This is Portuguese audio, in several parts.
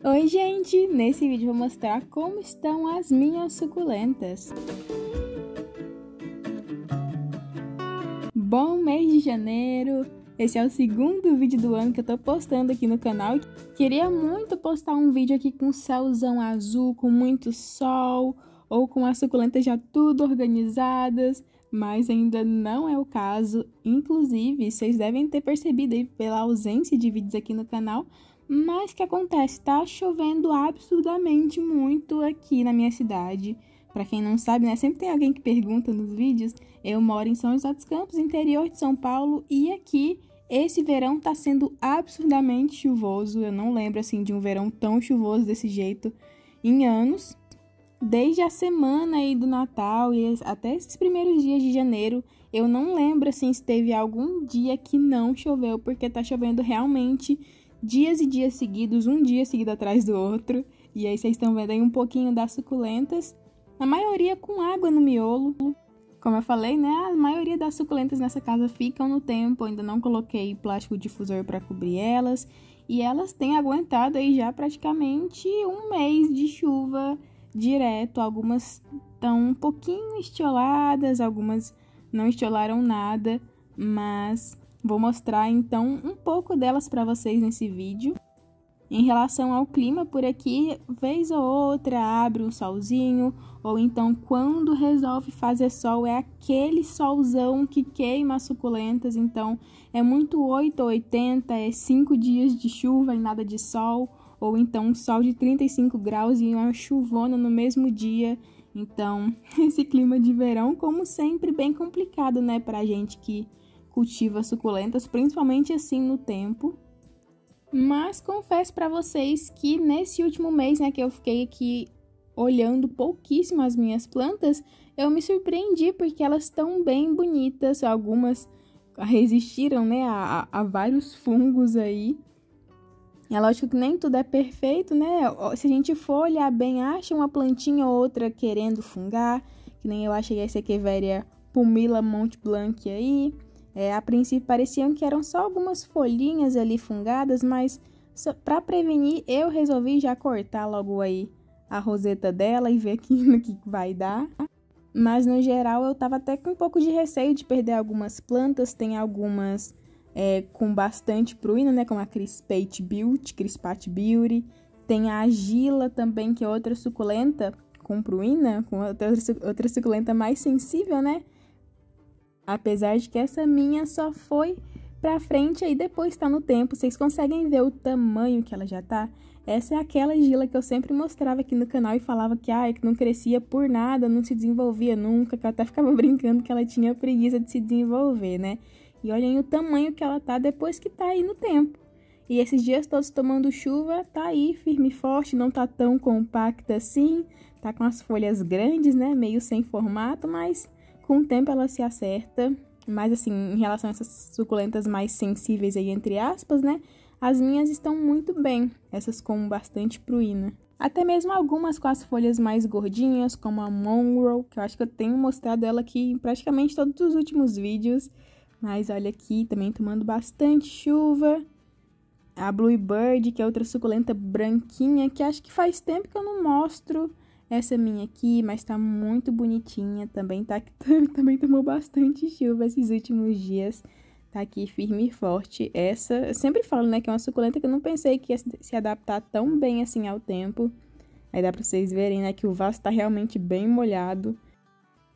Oi gente, nesse vídeo eu vou mostrar como estão as minhas suculentas. Bom mês de janeiro, esse é o segundo vídeo do ano que eu tô postando aqui no canal. Queria muito postar um vídeo aqui com céuzão azul, com muito sol, ou com as suculentas já tudo organizadas, mas ainda não é o caso. Inclusive, vocês devem ter percebido aí pela ausência de vídeos aqui no canal, mas o que acontece? Tá chovendo absurdamente muito aqui na minha cidade. Pra quem não sabe, né? Sempre tem alguém que pergunta nos vídeos. Eu moro em São José dos Campos, interior de São Paulo, e aqui esse verão tá sendo absurdamente chuvoso. Eu não lembro, assim, de um verão tão chuvoso desse jeito em anos. Desde a semana aí do Natal e até esses primeiros dias de janeiro, eu não lembro, assim, se teve algum dia que não choveu, porque tá chovendo realmente dias e dias seguidos, um dia seguido atrás do outro. E aí vocês estão vendo aí um pouquinho das suculentas, a maioria com água no miolo. Como eu falei, né, a maioria das suculentas nessa casa ficam no tempo, ainda não coloquei plástico difusor para cobrir elas. E elas têm aguentado aí já praticamente um mês de chuva direto. Algumas estão um pouquinho estioladas, algumas não estiolaram nada, mas vou mostrar então um pouco delas para vocês nesse vídeo. Em relação ao clima, por aqui, vez ou outra abre um solzinho, ou então quando resolve fazer sol é aquele solzão que queima as suculentas, então é muito 8 ou 80, é 5 dias de chuva e nada de sol, ou então um sol de 35 graus e uma chuvona no mesmo dia. Então, esse clima de verão, como sempre, bem complicado, né, pra gente que cultiva suculentas, principalmente assim no tempo. Mas confesso para vocês que nesse último mês, né, que eu fiquei aqui olhando pouquíssimo as minhas plantas, eu me surpreendi porque elas estão bem bonitas. Algumas resistiram, né, a vários fungos aí. É lógico que nem tudo é perfeito, né? Se a gente for olhar bem, acha uma plantinha ou outra querendo fungar, que nem eu achei essa Echeveria Pumila Mont Blanc aí. A princípio pareciam que eram só algumas folhinhas ali fungadas, mas para prevenir eu resolvi já cortar logo aí a roseta dela e ver aqui no que vai dar. Mas no geral eu tava até com um pouco de receio de perder algumas plantas, tem algumas com bastante pruína, né, como a Crispate Beauty, tem a Agila também, que é outra suculenta com pruína, com outra suculenta mais sensível, né? Apesar de que essa minha só foi pra frente aí depois tá no tempo. Vocês conseguem ver o tamanho que ela já tá? Essa é aquela Gila que eu sempre mostrava aqui no canal e falava que não crescia por nada, não se desenvolvia nunca, que eu até ficava brincando que ela tinha preguiça de se desenvolver, né? E olhem o tamanho que ela tá depois que tá aí no tempo. E esses dias todos tomando chuva, tá aí firme e forte, não tá tão compacta assim, tá com as folhas grandes, né? Meio sem formato, mas com o tempo ela se acerta. Mas assim, em relação a essas suculentas mais sensíveis aí, entre aspas, né? As minhas estão muito bem, essas com bastante pruína. Até mesmo algumas com as folhas mais gordinhas, como a Monroe, que eu acho que eu tenho mostrado ela aqui em praticamente todos os últimos vídeos. Mas olha aqui, também tomando bastante chuva. A Bluebird, que é outra suculenta branquinha, que acho que faz tempo que eu não mostro essa minha aqui, mas tá muito bonitinha. Também também tomou bastante chuva esses últimos dias. Tá aqui firme e forte. Essa, eu sempre falo, né, que é uma suculenta que eu não pensei que ia se adaptar tão bem assim ao tempo. Aí dá pra vocês verem, né, que o vaso tá realmente bem molhado.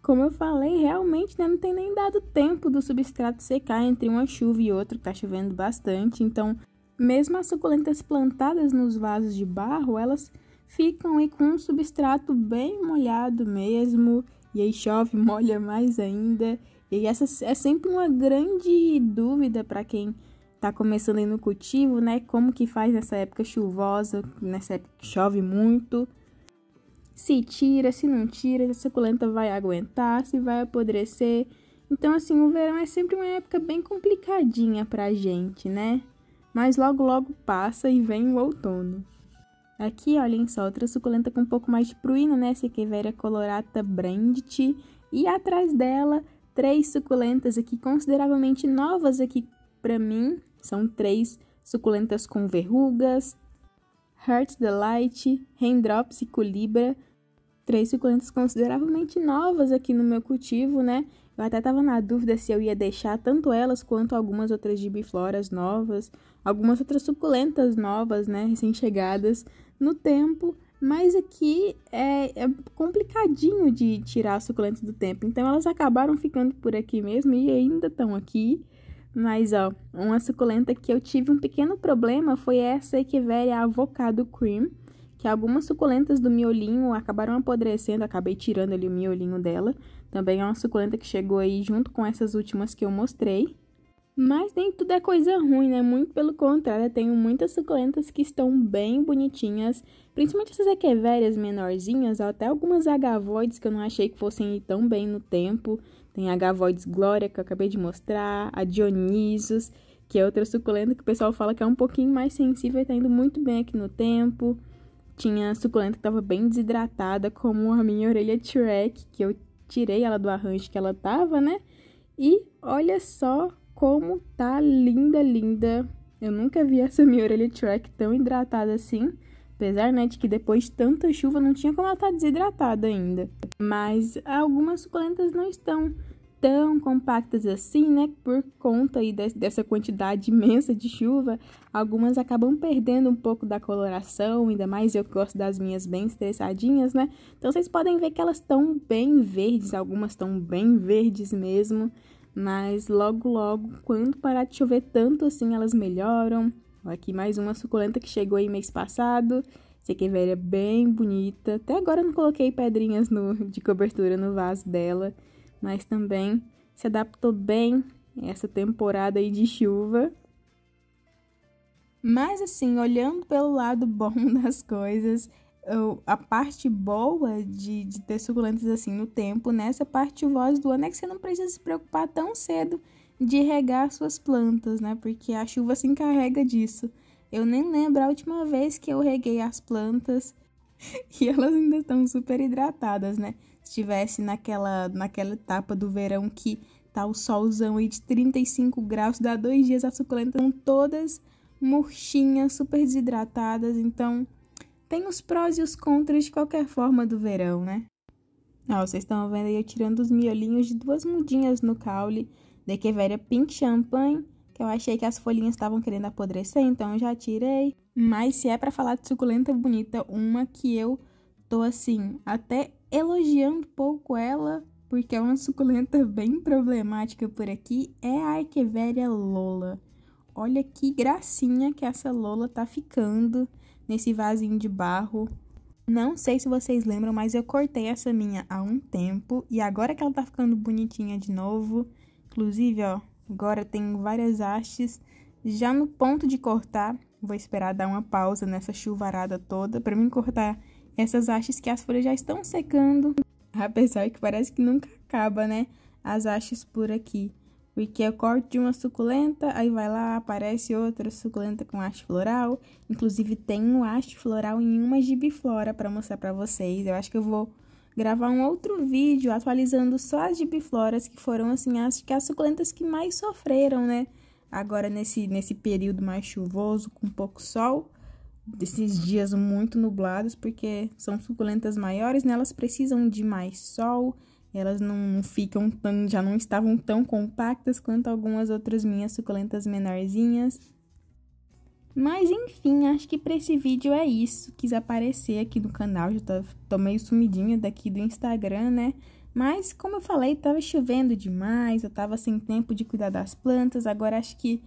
Como eu falei, realmente, né, não tem nem dado tempo do substrato secar entre uma chuva e outra, que tá chovendo bastante. Então, mesmo as suculentas plantadas nos vasos de barro, elas ficam aí com um substrato bem molhado mesmo, e aí chove, molha mais ainda. E essa é sempre uma grande dúvida para quem tá começando aí no cultivo, né? Como que faz nessa época chuvosa, nessa época que chove muito. Se tira, se não tira, se a suculenta vai aguentar, se vai apodrecer. Então, assim, o verão é sempre uma época bem complicadinha pra gente, né? Mas logo, logo passa e vem o outono. Aqui, olhem só, outra suculenta com um pouco mais de pruína, né? Essa Echeveria colorata Brandt. E atrás dela, 3 suculentas aqui consideravelmente novas aqui pra mim. São 3 suculentas com verrugas. Heart's Delight, Raindrops e Culebra. 3 suculentas consideravelmente novas aqui no meu cultivo, né? Eu até tava na dúvida se eu ia deixar tanto elas quanto algumas outras gibifloras novas, algumas outras suculentas novas, né, recém-chegadas no tempo, mas aqui é complicadinho de tirar as suculentas do tempo, então elas acabaram ficando por aqui mesmo e ainda estão aqui. Mas, ó, uma suculenta que eu tive um pequeno problema foi essa Echeveria Avocado Cream, que algumas suculentas do miolinho acabaram apodrecendo, acabei tirando ali o miolinho dela. Também é uma suculenta que chegou aí junto com essas últimas que eu mostrei. Mas nem tudo é coisa ruim, né? Muito pelo contrário, eu tenho muitas suculentas que estão bem bonitinhas. Principalmente essas echeverias menorzinhas, até algumas agavoides que eu não achei que fossem ir tão bem no tempo. Tem a agavoides Glória, que eu acabei de mostrar, a Dionysus, que é outra suculenta que o pessoal fala que é um pouquinho mais sensível e tá indo muito bem aqui no tempo. Tinha suculenta que estava bem desidratada, como a minha orelha Shrek, que eu tirei ela do arranjo que ela tava, né? E olha só como tá linda, linda. Eu nunca vi essa minha orelha Shrek tão hidratada assim. Apesar, né, de que depois de tanta chuva não tinha como ela estar desidratada ainda. Mas algumas suculentas não estão tão compactas assim, né? Por conta aí dessa quantidade imensa de chuva, algumas acabam perdendo um pouco da coloração, ainda mais eu que gosto das minhas bem estressadinhas, né? Então vocês podem ver que elas estão bem verdes, algumas estão bem verdes mesmo, mas logo logo, quando parar de chover tanto assim, elas melhoram. Aqui mais uma suculenta que chegou aí mês passado, essa aqui é bem bonita, até agora eu não coloquei pedrinhas de cobertura no vaso dela, mas também se adaptou bem a essa temporada aí de chuva. Mas assim, olhando pelo lado bom das coisas, a parte boa de ter suculentas assim no tempo, nessa parte chuvosa do ano, é que você não precisa se preocupar tão cedo de regar suas plantas, né? Porque a chuva se encarrega disso. Eu nem lembro a última vez que eu reguei as plantas e elas ainda estão super hidratadas, né? Se estivesse naquela etapa do verão que tá o solzão aí de 35 graus, dá 2 dias, as suculentas estão todas murchinhas, super desidratadas. Então, tem os prós e os contras de qualquer forma do verão, né? Ó, vocês estão vendo aí eu tirando os miolinhos de 2 mudinhas no caule da Echeveria Pink Champagne, que eu achei que as folhinhas estavam querendo apodrecer, então eu já tirei. Mas se é pra falar de suculenta bonita, uma que eu tô assim, até elogiando pouco ela, porque é uma suculenta bem problemática por aqui, é a Echeveria Lola. Olha que gracinha que essa Lola tá ficando nesse vasinho de barro. Não sei se vocês lembram, mas eu cortei essa minha há um tempo e agora que ela tá ficando bonitinha de novo. Inclusive, ó, agora eu tenho várias hastes já no ponto de cortar. Vou esperar dar uma pausa nessa chuvarada toda para mim cortar essas hastes que as folhas já estão secando. Apesar que parece que nunca acaba, né, as hastes por aqui. Porque eu corto de uma suculenta, aí vai lá, aparece outra suculenta com haste floral. Inclusive tem um haste floral em uma gibiflora para mostrar para vocês. Eu acho que eu vou gravar um outro vídeo atualizando só as gibifloras que foram, assim, as suculentas que mais sofreram, né? Agora, nesse período mais chuvoso, com pouco sol, desses dias muito nublados, porque são suculentas maiores, né? Elas precisam de mais sol, elas não ficam tão, já não estavam tão compactas quanto algumas outras minhas suculentas menorzinhas. Mas, enfim, acho que pra esse vídeo é isso. Quis aparecer aqui no canal, já tô meio sumidinha daqui do Instagram, né? Mas, como eu falei, tava chovendo demais, eu tava sem tempo de cuidar das plantas. Agora acho que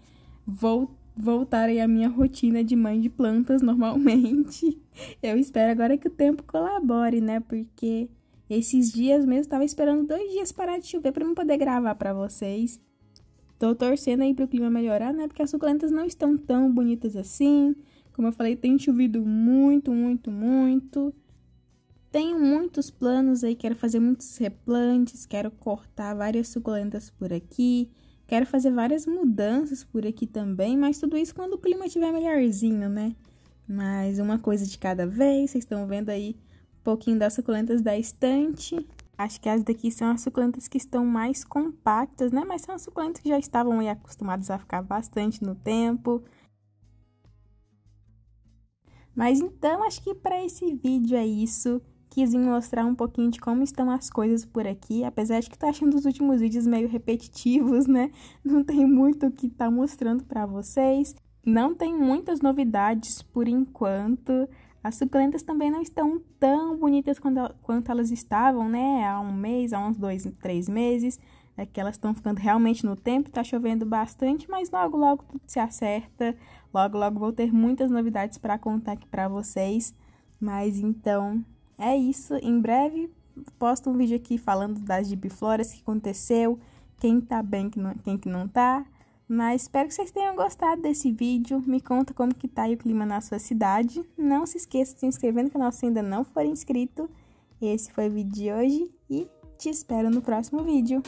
vou voltar aí a minha rotina de mãe de plantas normalmente. Eu espero agora que o tempo colabore, né? Porque esses dias mesmo, tava esperando 2 dias parar de chover pra eu poder gravar pra vocês. Tô torcendo aí pro clima melhorar, né? Porque as suculentas não estão tão bonitas assim. Como eu falei, tem chovido muito, muito, muito. Tenho muitos planos aí, quero fazer muitos replantes, quero cortar várias suculentas por aqui. Quero fazer várias mudanças por aqui também, mas tudo isso quando o clima estiver melhorzinho, né? Mas uma coisa de cada vez, vocês estão vendo aí um pouquinho das suculentas da estante. Acho que as daqui são as suculentas que estão mais compactas, né? Mas são as suculentas que já estavam aí acostumadas a ficar bastante no tempo. Mas então, acho que para esse vídeo é isso. Quis mostrar um pouquinho de como estão as coisas por aqui, apesar de que tô achando os últimos vídeos meio repetitivos, né? Não tem muito o que tá mostrando para vocês. Não tem muitas novidades por enquanto. As suculentas também não estão tão bonitas quanto elas estavam, né? Há um mês, há uns 2, 3 meses. É que elas estão ficando realmente no tempo, tá chovendo bastante, mas logo, logo tudo se acerta. Logo, logo vou ter muitas novidades para contar aqui para vocês. Mas então... é isso, em breve posto um vídeo aqui falando das gibifloras, que aconteceu, quem tá bem, quem que não tá. Mas espero que vocês tenham gostado desse vídeo, me conta como que tá aí o clima na sua cidade. Não se esqueça de se inscrever no canal se ainda não for inscrito. Esse foi o vídeo de hoje e te espero no próximo vídeo.